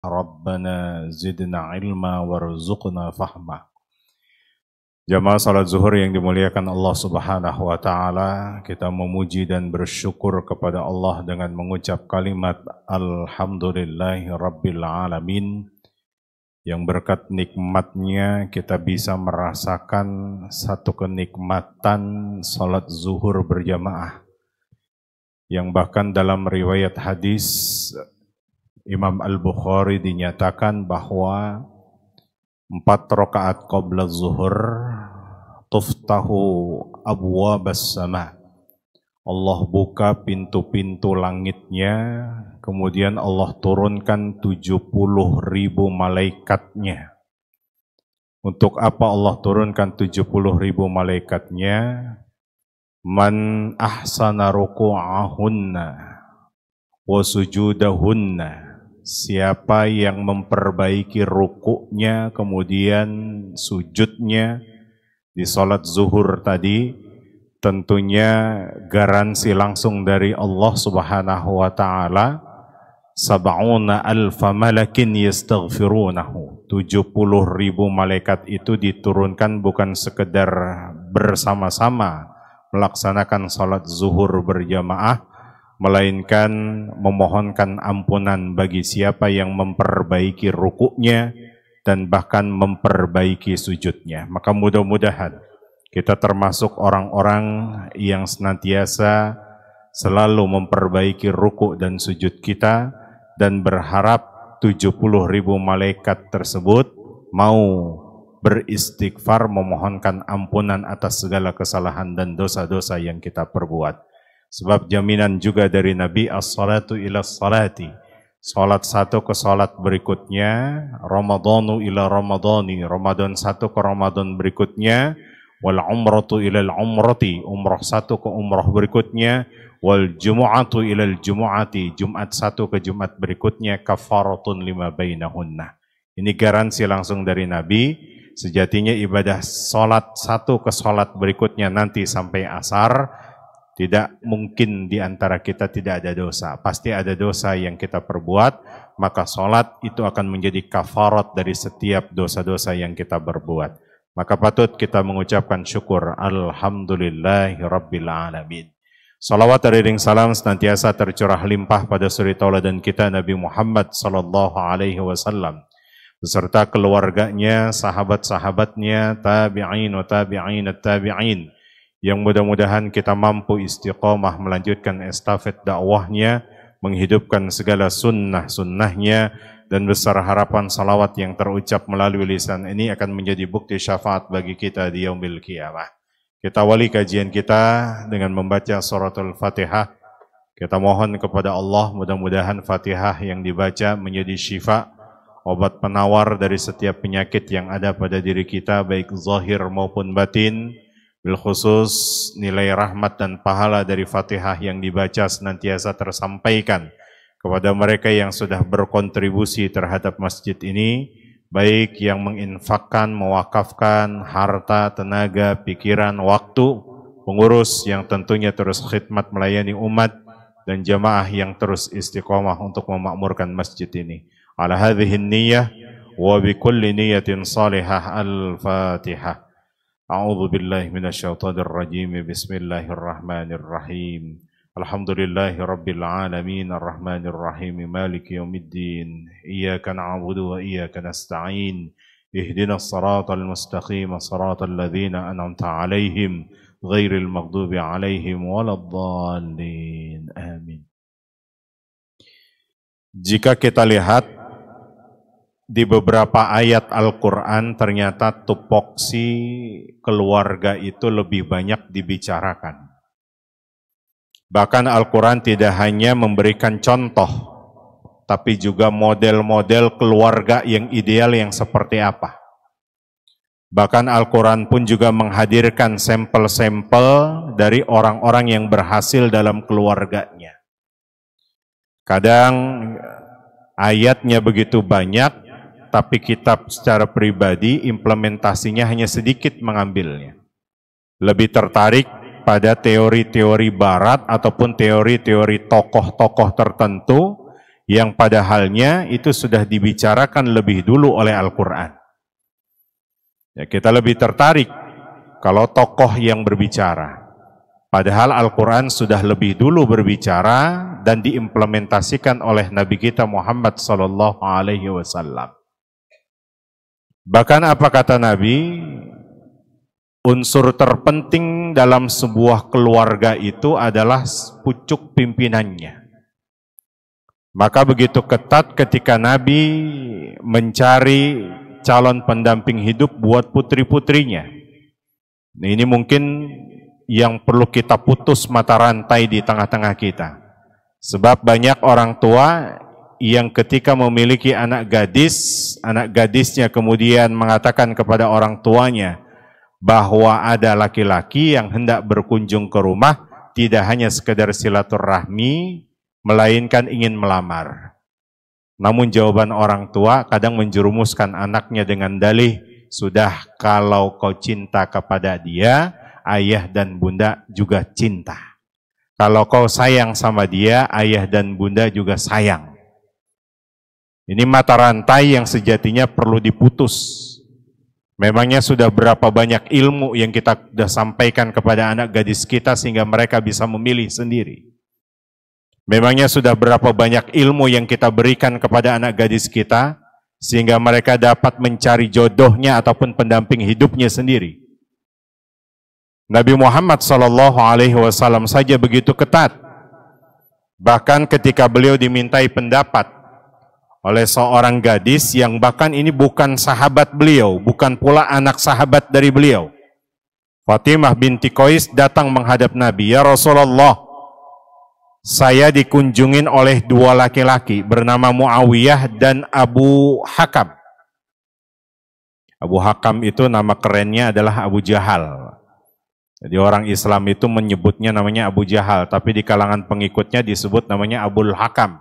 Rabbana zidna ilma warzuqna fahma. Jamaah salat zuhur yang dimuliakan Allah Subhanahu wa taala, kita memuji dan bersyukur kepada Allah dengan mengucap kalimat alhamdulillahi rabbil alamin, yang berkat nikmatnya kita bisa merasakan satu kenikmatan salat zuhur berjamaah, yang bahkan dalam riwayat hadis Imam Al-Bukhari dinyatakan bahwa 4 rakaat qabla zuhur tuftahu abwabas sama. Allah buka pintu-pintu langitnya, kemudian Allah turunkan 70.000 malaikatnya. Untuk apa Allah turunkan 70.000 malaikatnya? Man ahsana ruku'ahunna wa sujudahunna. Siapa yang memperbaiki rukuknya, kemudian sujudnya di salat zuhur tadi, tentunya garansi langsung dari Allah Subhanahu wa taala, sab'una alfa malakin yastaghfirunahu. 70.000 malaikat itu diturunkan bukan sekedar bersama-sama melaksanakan salat zuhur berjamaah, melainkan memohonkan ampunan bagi siapa yang memperbaiki rukuknya dan bahkan memperbaiki sujudnya. Maka mudah-mudahan kita termasuk orang-orang yang senantiasa selalu memperbaiki rukuk dan sujud kita, dan berharap 70.000 malaikat tersebut mau beristighfar, memohonkan ampunan atas segala kesalahan dan dosa-dosa yang kita perbuat. Sebab jaminan juga dari Nabi, as-salatu ila salati, salat satu ke salat berikutnya, Ramadhanu ila Ramadhani, Ramadan satu ke Ramadan berikutnya, wal umratu ila al-umrati, umrah satu ke umrah berikutnya, wal jumu'atu ila al-jumu'ati, Jumat satu ke Jumat berikutnya, kafaratun lima bainahunna. Ini garansi langsung dari Nabi. Sejatinya ibadah salat satu ke salat berikutnya nanti sampai asar, tidak mungkin di antara kita tidak ada dosa. Pasti ada dosa yang kita perbuat, maka salat itu akan menjadi kafarat dari setiap dosa-dosa yang kita perbuat. Maka patut kita mengucapkan syukur, alhamdulillahi rabbil alamin. Salawat dan iring salam senantiasa tercurah limpah pada suri tauladan kita Nabi Muhammad sallallahu alaihi wasallam, beserta keluarganya, sahabat-sahabatnya, tabi'in wa tabi'in at-tabi'in, yang mudah-mudahan kita mampu istiqomah melanjutkan estafet dakwahnya, menghidupkan segala sunnah-sunnahnya, dan besar harapan salawat yang terucap melalui lisan ini akan menjadi bukti syafaat bagi kita di yaumil qiyamah. Kita awali kajian kita dengan membaca suratul Fatihah. Kita mohon kepada Allah mudah-mudahan Fatihah yang dibaca menjadi syifa, obat penawar dari setiap penyakit yang ada pada diri kita, baik zahir maupun batin. Bil khusus nilai rahmat dan pahala dari Fatihah yang dibaca senantiasa tersampaikan kepada mereka yang sudah berkontribusi terhadap masjid ini, baik yang menginfakkan, mewakafkan harta, tenaga, pikiran, waktu, pengurus yang tentunya terus khidmat melayani umat, dan jamaah yang terus istiqomah untuk memakmurkan masjid ini. Ala hadhihi niyyah wa bi kulli niyatin salihah. Al-Fatihah. A'udzu billahi minasyaitonir rajim. Bismillahirrahmanirrahim. Alhamdulillahi rabbil alamin, arrahmanir rahim, maliki yaumiddin. Iyyaka na'budu wa iyyaka nasta'in. Ihdinas siratal mustaqim, siratal ladzina an'amta 'alaihim, ghairil maghdubi 'alaihim waladdallin. Amin. Jika kita lihat di beberapa ayat Al-Quran, ternyata tupoksi keluarga itu lebih banyak dibicarakan. Bahkan Al-Quran tidak hanya memberikan contoh, tapi juga model-model keluarga yang ideal yang seperti apa. Bahkan Al-Quran pun juga menghadirkan sampel-sampel dari orang-orang yang berhasil dalam keluarganya. Kadang ayatnya begitu banyak, tapi kitab secara pribadi implementasinya hanya sedikit mengambilnya. Lebih tertarik pada teori-teori barat ataupun teori-teori tokoh-tokoh tertentu yang padahalnya itu sudah dibicarakan lebih dulu oleh Al-Quran. Ya, kita lebih tertarik kalau tokoh yang berbicara. Padahal Al-Quran sudah lebih dulu berbicara dan diimplementasikan oleh Nabi kita Muhammad SAW. Bahkan apa kata Nabi? Unsur terpenting dalam sebuah keluarga itu adalah pucuk pimpinannya. Maka begitu ketat ketika Nabi mencari calon pendamping hidup buat putri-putrinya. Ini mungkin yang perlu kita putus mata rantai di tengah-tengah kita. Sebab banyak orang tua yang ketika memiliki anak gadisnya kemudian mengatakan kepada orang tuanya bahwa ada laki-laki yang hendak berkunjung ke rumah, tidak hanya sekedar silaturahmi, melainkan ingin melamar. Namun jawaban orang tua kadang menjerumuskan anaknya dengan dalih, sudah kalau kau cinta kepada dia, ayah dan bunda juga cinta. Kalau kau sayang sama dia, ayah dan bunda juga sayang. Ini mata rantai yang sejatinya perlu diputus. Memangnya sudah berapa banyak ilmu yang kita sudah sampaikan kepada anak gadis kita sehingga mereka bisa memilih sendiri. Memangnya sudah berapa banyak ilmu yang kita berikan kepada anak gadis kita sehingga mereka dapat mencari jodohnya ataupun pendamping hidupnya sendiri. Nabi Muhammad SAW saja begitu ketat. Bahkan ketika beliau dimintai pendapat oleh seorang gadis yang bahkan ini bukan sahabat beliau, bukan pula anak sahabat dari beliau. Fatimah binti Qais datang menghadap Nabi, "Ya Rasulullah, saya dikunjungin oleh dua laki-laki bernama Muawiyah dan Abu Hakam." Abu Hakam itu nama kerennya adalah Abu Jahal. Jadi orang Islam itu menyebutnya namanya Abu Jahal, tapi di kalangan pengikutnya disebut namanya Abul Hakam,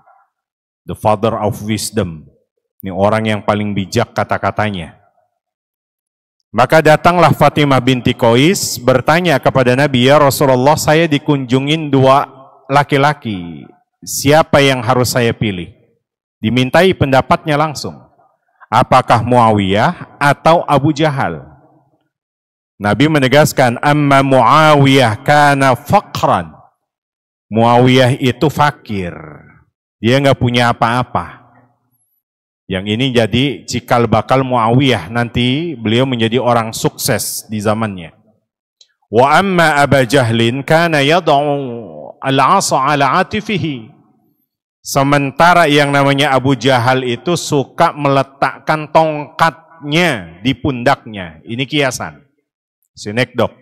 the father of wisdom. Ini orang yang paling bijak kata-katanya. Maka datanglah Fatimah binti Qais bertanya kepada Nabi, "Ya Rasulullah, saya dikunjungin dua laki-laki, siapa yang harus saya pilih?" Dimintai pendapatnya langsung. Apakah Muawiyah atau Abu Jahal? Nabi menegaskan, "Amma Muawiyah kana faqran." Muawiyah itu fakir. Dia nggak punya apa-apa. Yang ini jadi cikal bakal Muawiyah, nanti beliau menjadi orang sukses di zamannya. Wa amma Abu Jahlin kana yad'u al-'asa 'ala 'atifihi. Sementara yang namanya Abu Jahal itu suka meletakkan tongkatnya di pundaknya. Ini kiasan. Sinekdok.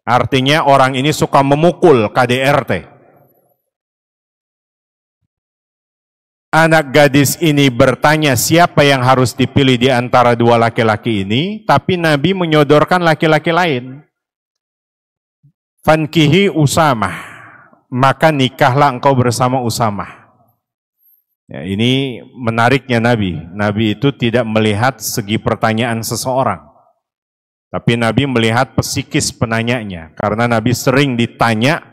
Artinya orang ini suka memukul KDRT. Anak gadis ini bertanya siapa yang harus dipilih di antara dua laki-laki ini, tapi Nabi menyodorkan laki-laki lain. Fankihi Usamah, maka nikahlah engkau bersama Usamah. Ya, ini menariknya Nabi. Nabi itu tidak melihat segi pertanyaan seseorang, tapi Nabi melihat psikis penanyanya. Karena Nabi sering ditanya,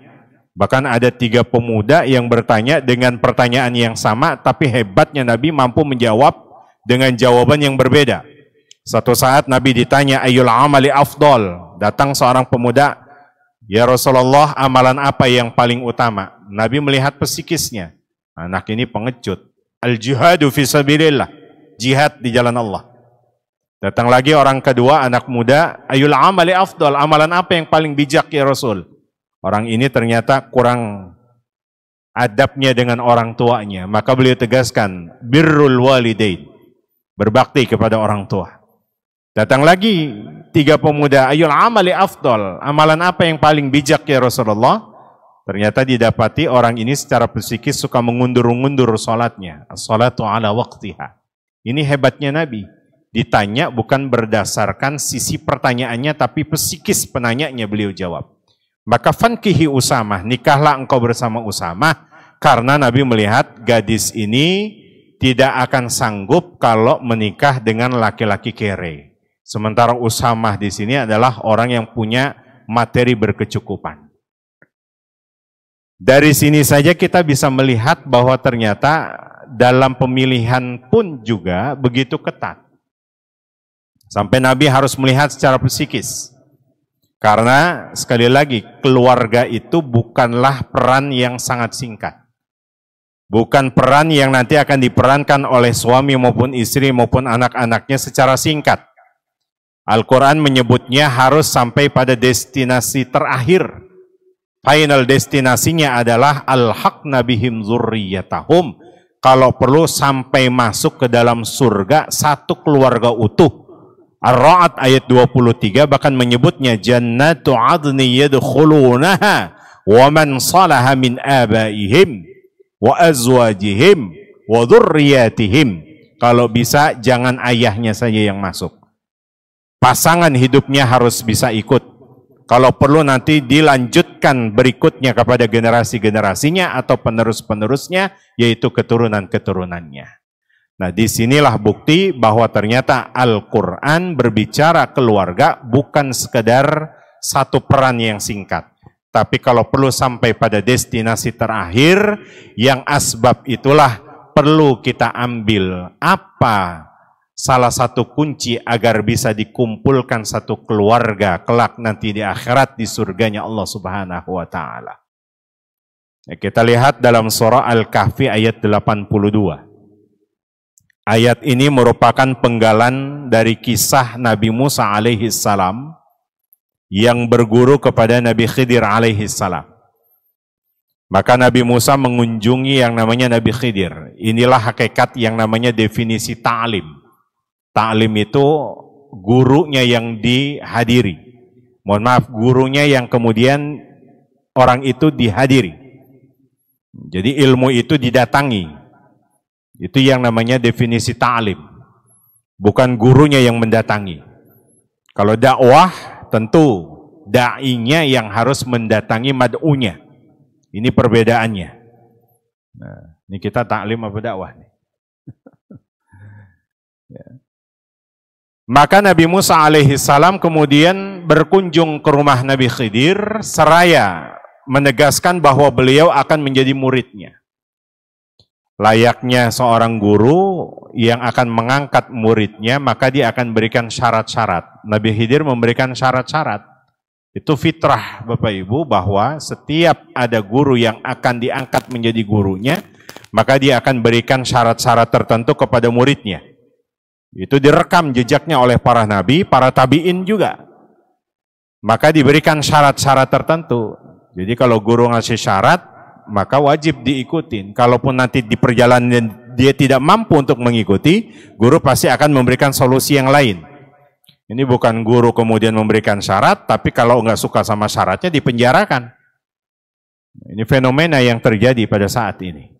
bahkan ada 3 pemuda yang bertanya dengan pertanyaan yang sama, tapi hebatnya Nabi mampu menjawab dengan jawaban yang berbeda. Satu saat Nabi ditanya, "Ayyul amali afdol?" Datang seorang pemuda, "Ya Rasulullah, amalan apa yang paling utama?" Nabi melihat psikisnya. Anak ini pengecut. Al-jihadu fi sabilillah, jihad di jalan Allah. Datang lagi orang kedua, anak muda, "Ayyul amali afdal?" Amalan apa yang paling bijak ya Rasul? Orang ini ternyata kurang adabnya dengan orang tuanya. Maka beliau tegaskan, birrul walidain, berbakti kepada orang tua. Datang lagi 3 pemuda, "Ayyul amali afdal?" Amalan apa yang paling bijak ya Rasulullah? Ternyata didapati orang ini secara psikis suka mengundur-undur sholatnya. As-salatu ala waqtiha. Ini hebatnya Nabi. Ditanya bukan berdasarkan sisi pertanyaannya, tapi psikis penanyanya beliau jawab. Maka fankihi Usamah, nikahlah engkau bersama Usamah, karena Nabi melihat gadis ini tidak akan sanggup kalau menikah dengan laki-laki kere. Sementara Usamah di sini adalah orang yang punya materi berkecukupan. Dari sini saja kita bisa melihat bahwa ternyata dalam pemilihan pun juga begitu ketat. Sampai Nabi harus melihat secara psikis. Karena sekali lagi, keluarga itu bukanlah peran yang sangat singkat. Bukan peran yang nanti akan diperankan oleh suami maupun istri maupun anak-anaknya secara singkat. Al-Quran menyebutnya harus sampai pada destinasi terakhir. Final destinasinya adalah al-haqna bihim dzurriyyatahum. Kalau perlu sampai masuk ke dalam surga satu keluarga utuh. Ar-Ra'd ayat 23 bahkan menyebutnya jannatu adni yadkhulunaha wa man salaha min abaihim wa azwajihim wa dzurriyyatihim. Kalau bisa jangan ayahnya saja yang masuk. Pasangan hidupnya harus bisa ikut. Kalau perlu nanti dilanjutkan berikutnya kepada generasi-generasinya atau penerus-penerusnya, yaitu keturunan-keturunannya. Nah, disinilah bukti bahwa ternyata Al-Quran berbicara keluarga bukan sekedar satu peran yang singkat. Tapi kalau perlu sampai pada destinasi terakhir, yang asbab itulah perlu kita ambil. Apa salah satu kunci agar bisa dikumpulkan satu keluarga kelak nanti di akhirat di surganya Allah Subhanahu wa taala. Ya, kita lihat dalam surah Al-Kahfi ayat 82. Ayat ini merupakan penggalan dari kisah Nabi Musa alaihi salam yang berguru kepada Nabi Khidir alaihi salam. Maka Nabi Musa mengunjungi yang namanya Nabi Khidir. Inilah hakikat yang namanya definisi ta'lim. Ta'lim itu gurunya yang dihadiri. Mohon maaf, gurunya yang kemudian orang itu dihadiri. Jadi ilmu itu didatangi. Itu yang namanya definisi ta'lim. Bukan gurunya yang mendatangi. Kalau dakwah, tentu da'inya yang harus mendatangi mad'unya. Ini perbedaannya. Nah, ini kita ta'lim apa dakwah nih? Ya. Maka Nabi Musa alaihi salam kemudian berkunjung ke rumah Nabi Khidir seraya menegaskan bahwa beliau akan menjadi muridnya. Layaknya seorang guru yang akan mengangkat muridnya, maka dia akan berikan syarat-syarat. Nabi Khidir memberikan syarat-syarat. Itu fitrah Bapak Ibu bahwa setiap ada guru yang akan diangkat menjadi gurunya, maka dia akan berikan syarat-syarat tertentu kepada muridnya. Itu direkam jejaknya oleh para nabi, para tabi'in juga. Maka diberikan syarat-syarat tertentu. Jadi kalau guru ngasih syarat, maka wajib diikutin. Kalaupun nanti di perjalanan dia tidak mampu untuk mengikuti, guru pasti akan memberikan solusi yang lain. Ini bukan guru kemudian memberikan syarat, tapi kalau nggak suka sama syaratnya dipenjarakan. Ini fenomena yang terjadi pada saat ini.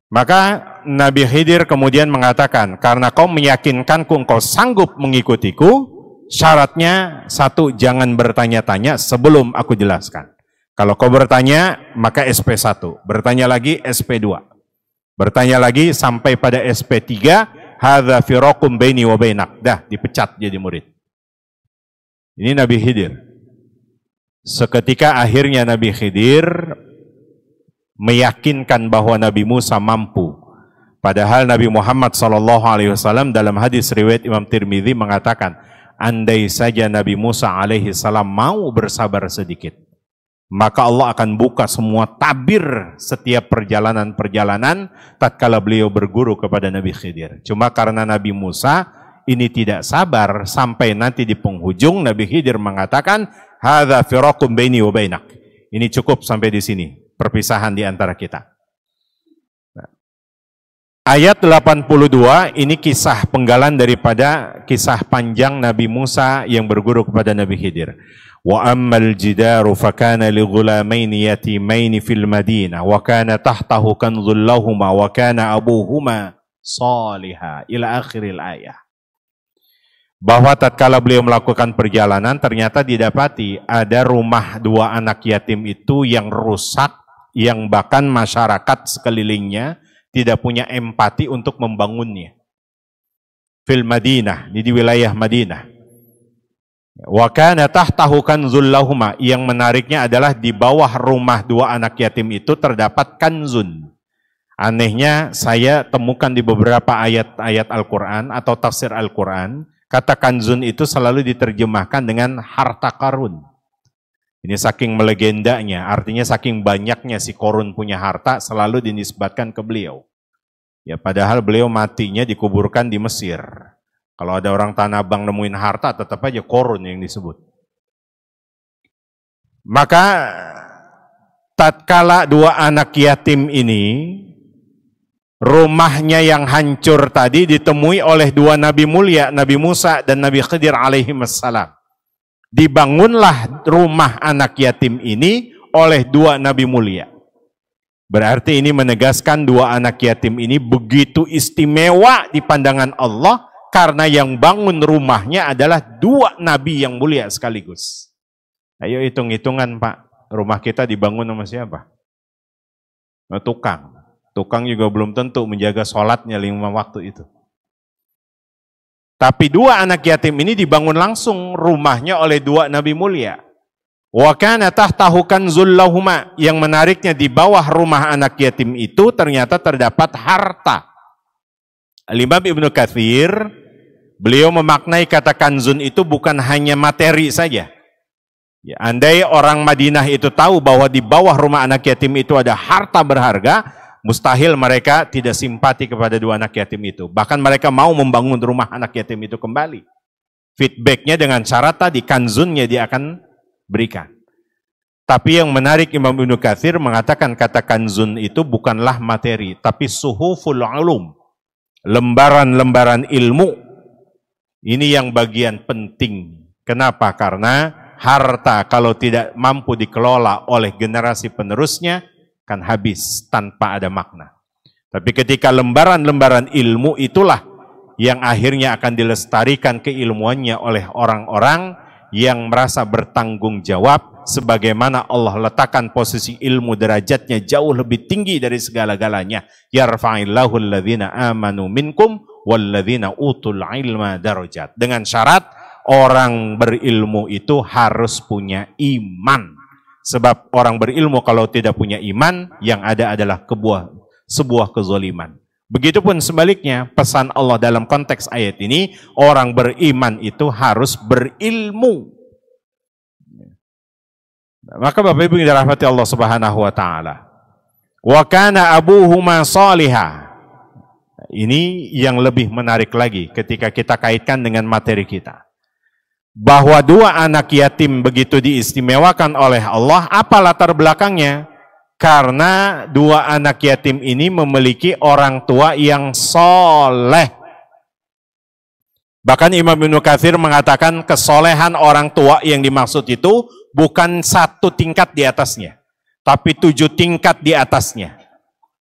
Maka Nabi Khidir kemudian mengatakan, karena kau meyakinkanku engkau sanggup mengikutiku, syaratnya satu, jangan bertanya-tanya sebelum aku jelaskan. Kalau kau bertanya, maka SP1. Bertanya lagi, SP2. Bertanya lagi sampai pada SP3, hadza firaqum baini wa bainak. Dah, dipecat jadi murid. Ini Nabi Khidir. Seketika akhirnya Nabi Khidir meyakinkan bahwa Nabi Musa mampu. Padahal Nabi Muhammad SAW dalam hadis riwayat Imam Tirmidzi mengatakan, andai saja Nabi Musa alaihissalam mau bersabar sedikit, maka Allah akan buka semua tabir setiap perjalanan-perjalanan tatkala beliau berguru kepada Nabi Khidir. Cuma karena Nabi Musa ini tidak sabar sampai nanti di penghujung Nabi Khidir mengatakan, hadza firaqum baini wa bainak. Ini cukup sampai di sini, perpisahan di antara kita. Nah, ayat 82 ini kisah penggalan daripada kisah panjang Nabi Musa yang berguru kepada Nabi Khidir. Wa ammal jidaru fakana li ghulamaini yatimaini fil Madinah wa kana tahtahu kanzul lahumā wa kana abuhuma salihah ila akhiril ayah. Bahwa tatkala beliau melakukan perjalanan ternyata didapati ada rumah dua anak yatim itu yang rusak, yang bahkan masyarakat sekelilingnya tidak punya empati untuk membangunnya. Fil Madinah, di wilayah Madinah. Wa kana tahtahu kanzul lahumā, yang menariknya adalah di bawah rumah dua anak yatim itu terdapat kanzun. Anehnya saya temukan di beberapa ayat-ayat Al-Quran atau tafsir Al-Quran, kata kanzun itu selalu diterjemahkan dengan harta karun. Ini saking melegendanya, artinya saking banyaknya si Korun punya harta selalu dinisbatkan ke beliau. Ya, padahal beliau matinya dikuburkan di Mesir. Kalau ada orang Tanah Abang nemuin harta, tetap aja Korun yang disebut. Maka tatkala dua anak yatim ini, rumahnya yang hancur tadi ditemui oleh dua nabi mulia, Nabi Musa dan Nabi Khidir alaihi wassalam. Dibangunlah rumah anak yatim ini oleh dua nabi mulia. Berarti ini menegaskan dua anak yatim ini begitu istimewa di pandangan Allah karena yang bangun rumahnya adalah dua nabi yang mulia sekaligus. Ayo hitung-hitungan Pak, rumah kita dibangun sama siapa? Tukang. Tukang juga belum tentu menjaga sholatnya 5 waktu itu. Tapi dua anak yatim ini dibangun langsung rumahnya oleh dua nabi mulia. Wa kana tahtahu kanzul lahuma. Yang menariknya di bawah rumah anak yatim itu ternyata terdapat harta. Al-Imam Ibnu Katsir, beliau memaknai kata kanzun itu bukan hanya materi saja. Ya, andai orang Madinah itu tahu bahwa di bawah rumah anak yatim itu ada harta berharga, mustahil mereka tidak simpati kepada dua anak yatim itu. Bahkan mereka mau membangun rumah anak yatim itu kembali. Feedbacknya dengan syarat tadi, kanzunnya dia akan berikan. Tapi yang menarik Imam Ibnu Katsir mengatakan kata kanzun itu bukanlah materi, tapi suhuful ulum. Lembaran-lembaran ilmu. Ini yang bagian penting. Kenapa? Karena harta kalau tidak mampu dikelola oleh generasi penerusnya, kan habis tanpa ada makna. Tapi ketika lembaran-lembaran ilmu itulah yang akhirnya akan dilestarikan keilmuannya oleh orang-orang yang merasa bertanggung jawab, sebagaimana Allah letakkan posisi ilmu derajatnya jauh lebih tinggi dari segala-galanya. Yarfa'illahu alladhina amanu minkum walladhina utul ilma darajat. Dengan syarat orang berilmu itu harus punya iman. Sebab orang berilmu kalau tidak punya iman, yang ada adalah sebuah kezaliman. Begitupun sebaliknya, pesan Allah dalam konteks ayat ini, orang beriman itu harus berilmu. Maka Bapak Ibu yang dirahmati Allah Subhanahu wa taala. Wa kana abuhuma salihah. Ini yang lebih menarik lagi ketika kita kaitkan dengan materi kita. Bahwa dua anak yatim begitu diistimewakan oleh Allah, apa latar belakangnya? Karena dua anak yatim ini memiliki orang tua yang soleh. Bahkan Imam Ibnu Katsir mengatakan kesolehan orang tua yang dimaksud itu bukan 1 tingkat di atasnya, tapi 7 tingkat di atasnya.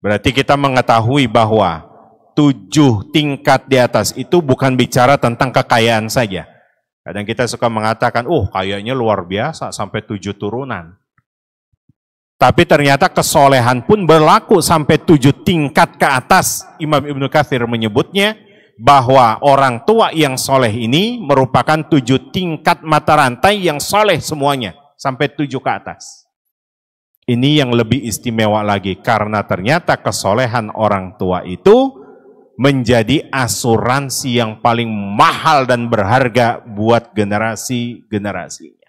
Berarti kita mengetahui bahwa 7 tingkat di atas itu bukan bicara tentang kekayaan saja. Kadang kita suka mengatakan, kayaknya luar biasa sampai 7 turunan. Tapi ternyata kesolehan pun berlaku sampai 7 tingkat ke atas. Imam Ibnu Katsir menyebutnya bahwa orang tua yang soleh ini merupakan 7 tingkat mata rantai yang soleh semuanya. Sampai 7 ke atas. Ini yang lebih istimewa lagi karena ternyata kesolehan orang tua itu menjadi asuransi yang paling mahal dan berharga buat generasi-generasinya.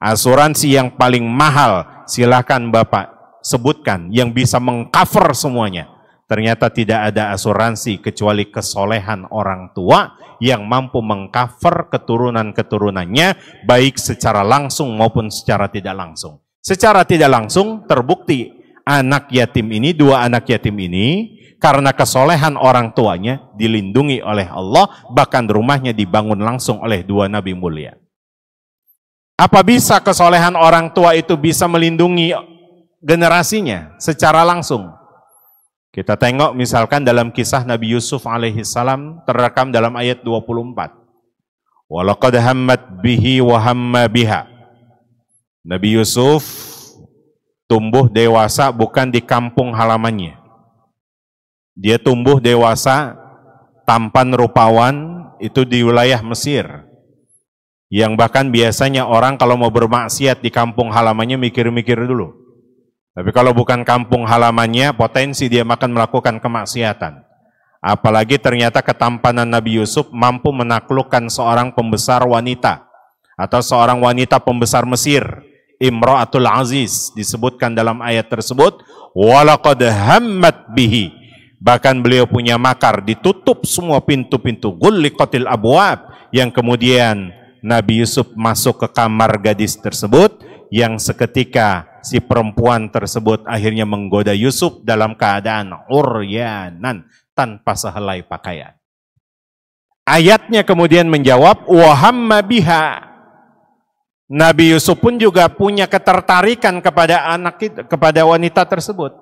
Asuransi yang paling mahal, silakan Bapak sebutkan, yang bisa mengcover semuanya. Ternyata tidak ada asuransi kecuali kesolehan orang tua yang mampu mengcover keturunan-keturunannya, baik secara langsung maupun secara tidak langsung. Secara tidak langsung terbukti anak yatim ini, dua anak yatim ini, karena kesolehan orang tuanya dilindungi oleh Allah, bahkan rumahnya dibangun langsung oleh dua nabi mulia. Apa bisa kesolehan orang tua itu bisa melindungi generasinya secara langsung? Kita tengok misalkan dalam kisah Nabi Yusuf alaihissalam terrekam dalam ayat 24. Walaqad hammat bihi wa hamma biha. Nabi Yusuf tumbuh dewasa bukan di kampung halamannya. Dia tumbuh dewasa, tampan rupawan, itu di wilayah Mesir. Yang bahkan biasanya orang kalau mau bermaksiat di kampung halamannya mikir-mikir dulu. Tapi kalau bukan kampung halamannya, potensi dia akan melakukan kemaksiatan. Apalagi ternyata ketampanan Nabi Yusuf mampu menaklukkan seorang pembesar wanita atau seorang wanita pembesar Mesir, Imra'atul Aziz, disebutkan dalam ayat tersebut, walaqad hammat bihi. Bahkan beliau punya makar, ditutup semua pintu-pintu, ghulliqatil abwab, yang kemudian Nabi Yusuf masuk ke kamar gadis tersebut, yang seketika si perempuan tersebut akhirnya menggoda Yusuf dalam keadaan uryanan, tanpa sehelai pakaian. Ayatnya kemudian menjawab, wahamma biha. Nabi Yusuf pun juga punya ketertarikan kepada wanita tersebut.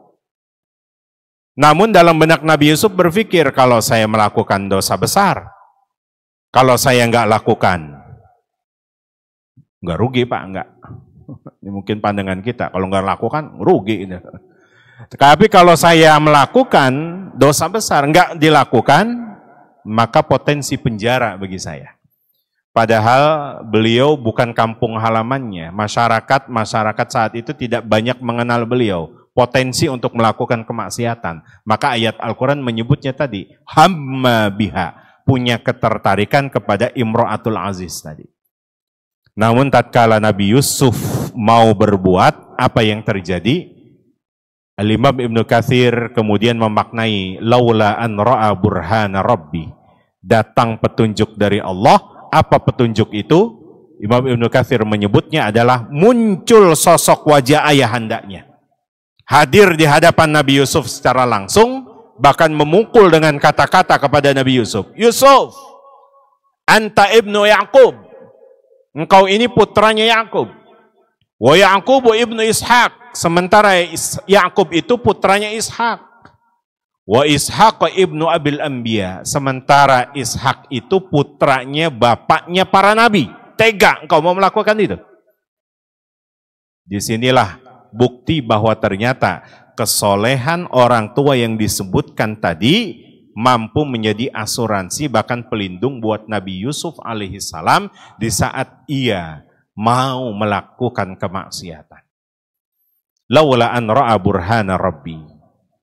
Namun dalam benak Nabi Yusuf berpikir, kalau saya melakukan dosa besar, kalau saya nggak lakukan, nggak rugi Pak, nggak. Ini mungkin pandangan kita, kalau nggak lakukan rugi. Tapi kalau saya melakukan dosa besar, nggak dilakukan, maka potensi penjara bagi saya. Padahal beliau bukan kampung halamannya, masyarakat saat itu tidak banyak mengenal beliau, potensi untuk melakukan kemaksiatan. Maka ayat Al-Quran menyebutnya tadi, hamma biha, punya ketertarikan kepada Imra'atul Aziz tadi. Namun tatkala Nabi Yusuf mau berbuat, apa yang terjadi? Al-Imam Ibnu Katsir kemudian memaknai laula an ra'a burhana rabbi, datang petunjuk dari Allah. Apa petunjuk itu? Imam Ibnu Katsir menyebutnya adalah muncul sosok wajah ayahandanya, hadir di hadapan Nabi Yusuf secara langsung, bahkan memukul dengan kata-kata kepada Nabi Yusuf, Yusuf, anta ibnu Ya'qub, engkau ini putranya Ya'qub, wa Ya'qub ibnu Ishaq, sementara Ya'qub itu putranya Ishaq. Wa Ishaq ibnu Abil Anbiya, sementara Ishaq itu putranya bapaknya para nabi. Tega engkau mau melakukan itu. Disinilah bukti bahwa ternyata kesolehan orang tua yang disebutkan tadi mampu menjadi asuransi bahkan pelindung buat Nabi Yusuf alaihissalam di saat ia mau melakukan kemaksiatan. Laula an ra'a burhana rabbi,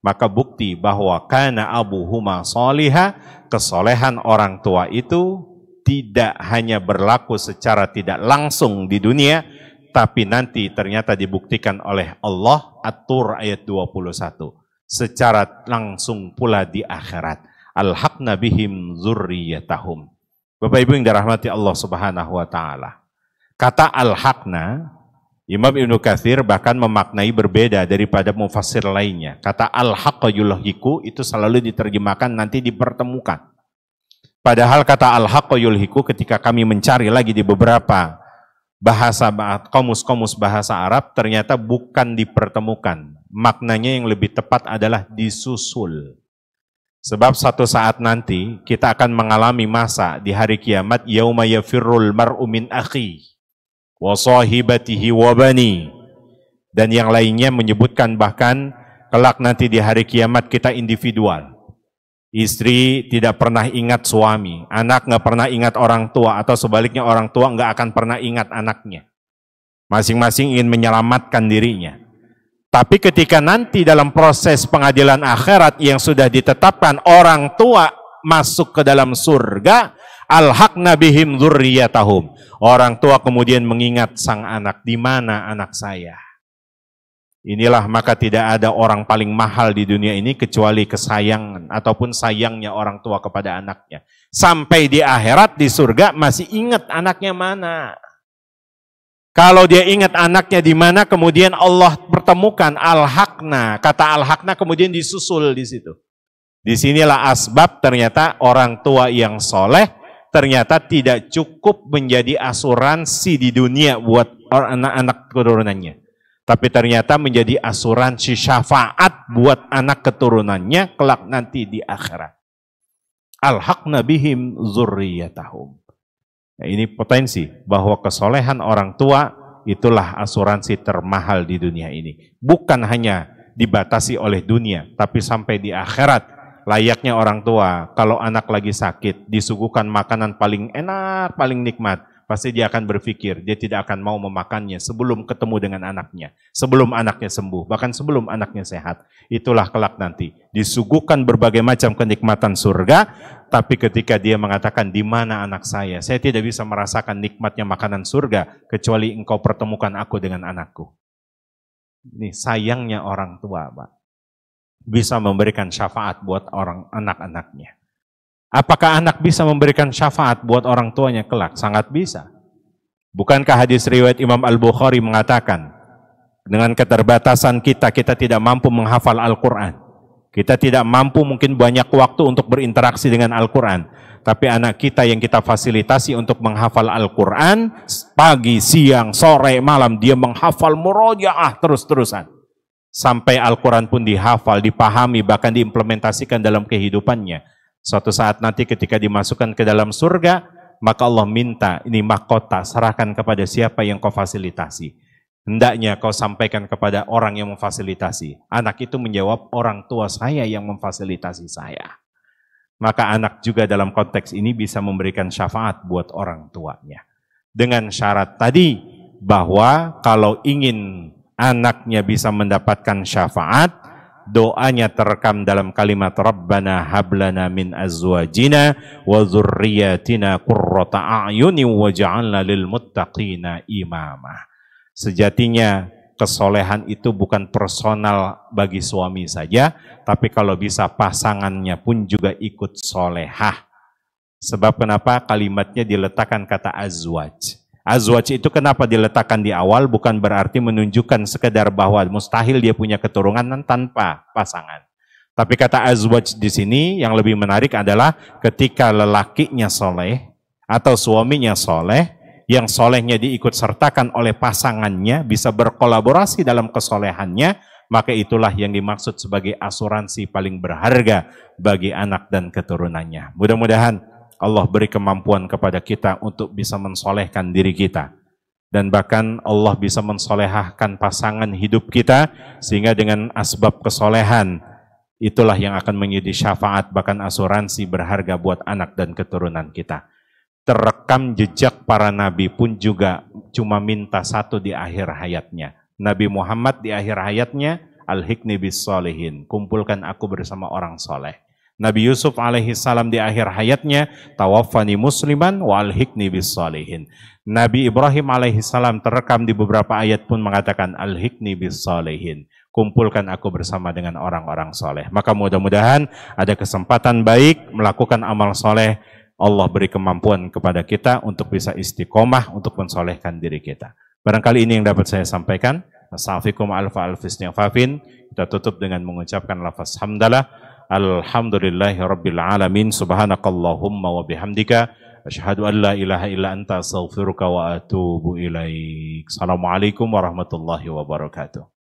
maka bukti bahwa kana abuhuma shaliha, kesolehan orang tua itu tidak hanya berlaku secara tidak langsung di dunia, tapi nanti ternyata dibuktikan oleh Allah, At-Tur ayat 21, secara langsung pula di akhirat. Alhaqna bihim dzurriyyatahum. Bapak Ibu yang dirahmati Allah Subhanahu wa taala. Kata alhaqna, Imam Ibnu Katsir bahkan memaknai berbeda daripada mufassir lainnya. Kata al-haqqa yulhiku itu selalu diterjemahkan nanti dipertemukan. Padahal kata al-haqqa yulhiku ketika kami mencari lagi di beberapa bahasa kamus-kamus bahasa Arab ternyata bukan dipertemukan. Maknanya yang lebih tepat adalah disusul. Sebab satu saat nanti kita akan mengalami masa di hari kiamat, yauma yafirrul mar'u min akhi wa sahibatihi wa bani, dan yang lainnya menyebutkan bahkan kelak nanti di hari kiamat kita individual. Istri tidak pernah ingat suami, anak nggak pernah ingat orang tua, atau sebaliknya orang tua nggak akan pernah ingat anaknya. Masing-masing ingin menyelamatkan dirinya. Tapi ketika nanti dalam proses pengadilan akhirat yang sudah ditetapkan orang tua masuk ke dalam surga, alhaqna bihim dzurriyyatahum. Orang tua kemudian mengingat sang anak, di mana anak saya? Inilah maka tidak ada orang paling mahal di dunia ini kecuali kesayangan ataupun sayangnya orang tua kepada anaknya. Sampai di akhirat di surga masih ingat anaknya mana. Kalau dia ingat anaknya di mana, kemudian Allah pertemukan alhaqna. Kata alhaqna kemudian disusul di situ. Disinilah asbab ternyata orang tua yang soleh ternyata tidak cukup menjadi asuransi di dunia buat anak-anak keturunannya. Tapi ternyata menjadi asuransi syafaat buat anak keturunannya kelak nanti di akhirat. Alhaqna bihim dzurriyyatahum. Nah, ini potensi bahwa kesolehan orang tua itulah asuransi termahal di dunia ini. Bukan hanya dibatasi oleh dunia, tapi sampai di akhirat. Layaknya orang tua, kalau anak lagi sakit, disuguhkan makanan paling enak, paling nikmat. pasti dia akan berpikir, dia tidak akan mau memakannya sebelum ketemu dengan anaknya, sebelum anaknya sembuh, bahkan sebelum anaknya sehat. Itulah kelak nanti. Disuguhkan berbagai macam kenikmatan surga, tapi ketika dia mengatakan, di mana anak saya? Saya tidak bisa merasakan nikmatnya makanan surga, kecuali engkau pertemukan aku dengan anakku. Ini sayangnya orang tua, Pak. Bisa memberikan syafaat buat orang anak-anaknya. Apakah anak bisa memberikan syafaat buat orang tuanya kelak? Sangat bisa. Bukankah hadis riwayat Imam Al-Bukhari mengatakan, dengan keterbatasan kita tidak mampu menghafal Al-Quran. Kita tidak mampu mungkin banyak waktu untuk berinteraksi dengan Al-Quran. Tapi anak kita yang kita fasilitasi untuk menghafal Al-Quran, pagi, siang, sore, malam, dia menghafal murojaah terus-terusan. Sampai Al-Quran pun dihafal, dipahami, bahkan diimplementasikan dalam kehidupannya. Suatu saat nanti ketika dimasukkan ke dalam surga, maka Allah minta, ini mahkota, serahkan kepada siapa yang kau fasilitasi. Hendaknya kau sampaikan kepada orang yang memfasilitasi. Anak itu menjawab, orang tua saya yang memfasilitasi saya. Maka anak juga dalam konteks ini bisa memberikan syafaat buat orang tuanya. Dengan syarat tadi, bahwa kalau ingin anaknya bisa mendapatkan syafaat, doanya terekam dalam kalimat Rabbana hablana min azwajina wa dzurriyyatina qurrata a'yunin waj'alna lil muttaqina imama. Sejatinya kesolehan itu bukan personal bagi suami saja, tapi kalau bisa pasangannya pun juga ikut solehah. Sebab kenapa kalimatnya diletakkan kata azwaj. Azwaj itu kenapa diletakkan di awal, bukan berarti menunjukkan sekedar bahwa mustahil dia punya keturunan tanpa pasangan. Tapi kata azwaj di sini yang lebih menarik adalah ketika lelakinya soleh atau suaminya soleh, yang solehnya diikut sertakan oleh pasangannya, bisa berkolaborasi dalam kesolehannya, maka itulah yang dimaksud sebagai asuransi paling berharga bagi anak dan keturunannya. Mudah-mudahan Allah beri kemampuan kepada kita untuk bisa mensolehkan diri kita. Dan bahkan Allah bisa mensolehahkan pasangan hidup kita, sehingga dengan asbab kesolehan, itulah yang akan menjadi syafaat, bahkan asuransi berharga buat anak dan keturunan kita. Terekam jejak para nabi pun juga cuma minta satu di akhir hayatnya. Nabi Muhammad di akhir hayatnya, alhiqni bis sholihin, kumpulkan aku bersama orang soleh. Nabi Yusuf alaihi salam di akhir hayatnya, tawaffani musliman wa alhiqni bis sholihin. Nabi Ibrahim alaihi salam terekam di beberapa ayat pun mengatakan alhiqni bis sholihin, kumpulkan aku bersama dengan orang-orang soleh. Maka mudah-mudahan ada kesempatan baik melakukan amal soleh. Allah beri kemampuan kepada kita untuk bisa istiqomah untuk mensolehkan diri kita. Barangkali ini yang dapat saya sampaikan. Assalamualaikum warahmatullahi wabarakatuh. Kita tutup dengan mengucapkan lafaz hamdalah. Alhamdulillahirabbil alamin. Subhanakallahumma wa bihamdika asyhadu an la ilaha illa anta astaghfiruka wa atubu ilaik. Assalamualaikum warahmatullahi wabarakatuh.